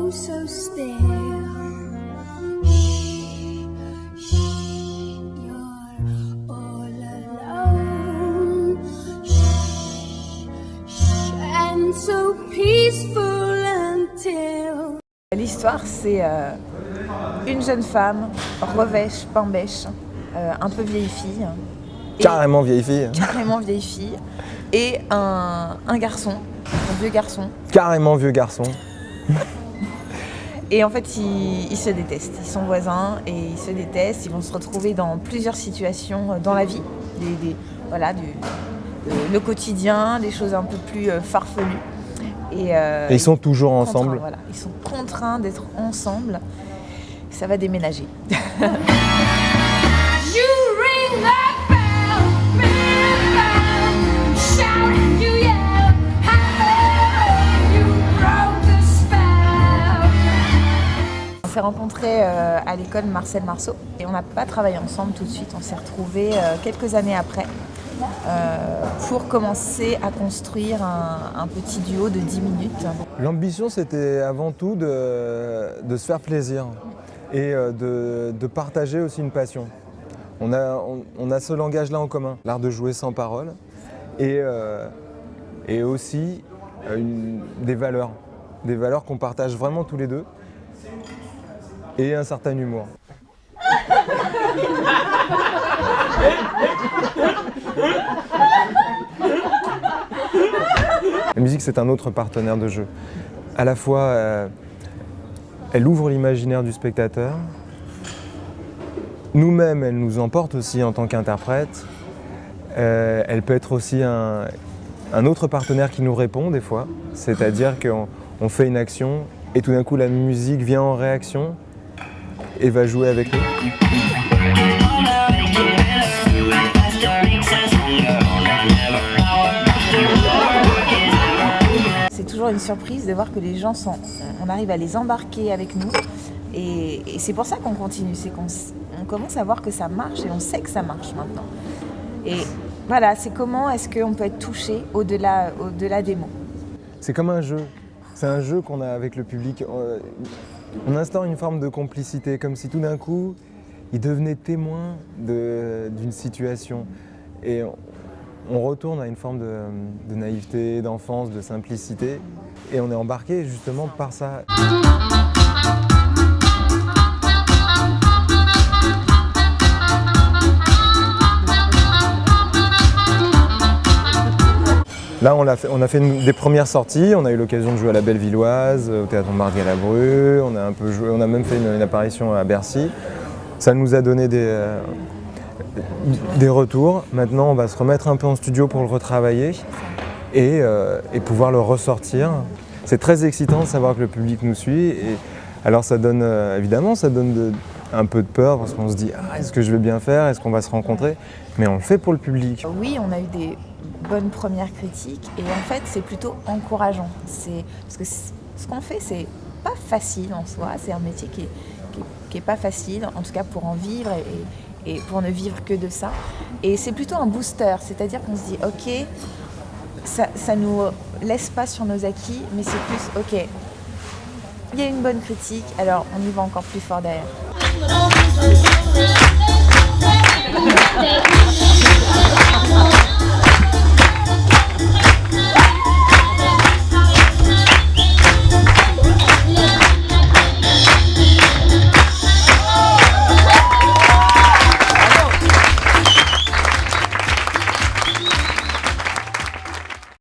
oh so still. Shh, shh, you're all alone. Shh, shh, and so peaceful until. L'histoire, c'est une jeune femme, revêche, pain-bêche, un peu vieille fille. Carrément vieille fille. Carrément vieille fille. Et un garçon, un vieux garçon. Carrément vieux garçon. Et en fait, ils se détestent. Ils sont voisins et ils se détestent. Ils vont se retrouver dans plusieurs situations dans la vie. Le quotidien, des choses un peu plus farfelues. Et ils sont toujours ensemble. Voilà. Ils sont contraints d'être ensemble. Ça va déménager. On s'est rencontrés à l'école Marcel Marceau et on n'a pas travaillé ensemble tout de suite. On s'est retrouvés quelques années après pour commencer à construire un petit duo de 10 minutes. L'ambition, c'était avant tout de se faire plaisir et de partager aussi une passion. On a ce langage-là en commun, l'art de jouer sans parole et aussi des valeurs qu'on partage vraiment tous les deux et un certain humour. La musique, c'est un autre partenaire de jeu. À la fois, elle ouvre l'imaginaire du spectateur. Nous-mêmes, elle nous emporte aussi en tant qu'interprète. Elle peut être aussi un autre partenaire qui nous répond des fois. C'est-à-dire qu'on fait une action et tout d'un coup, la musique vient en réaction et va jouer avec nous. C'est toujours une surprise de voir que les gens on arrive à les embarquer avec nous et c'est pour ça qu'on continue, c'est qu'on commence à voir que ça marche et on sait que ça marche maintenant. Et voilà, c'est comment est-ce qu'on peut être touché au-delà des mots. C'est comme un jeu, c'est un jeu qu'on a avec le public. On instaure une forme de complicité, comme si tout d'un coup, ils devenaient témoins d'une situation. Et on retourne à une forme de naïveté, d'enfance, de simplicité. Et on est embarqué justement par ça. Là, on a fait des premières sorties. On a eu l'occasion de jouer à la Bellevilloise, au Théâtre Montmartre-Galabru. On a même fait une apparition à Bercy. Ça nous a donné des retours. Maintenant, on va se remettre un peu en studio pour le retravailler et pouvoir le ressortir. C'est très excitant de savoir que le public nous suit. Et alors, ça donne évidemment, un peu de peur parce qu'on se dit est-ce que je vais bien faire, est-ce qu'on va se rencontrer, mais on le fait pour le public. Oui, on a eu des bonnes premières critiques et en fait c'est plutôt encourageant. Parce que ce qu'on fait c'est pas facile en soi, c'est un métier qui est pas facile, en tout cas pour en vivre et pour ne vivre que de ça. Et c'est plutôt un booster, c'est-à-dire qu'on se dit ok, ça nous laisse pas sur nos acquis, mais c'est plus ok, il y a une bonne critique, alors on y va encore plus fort derrière.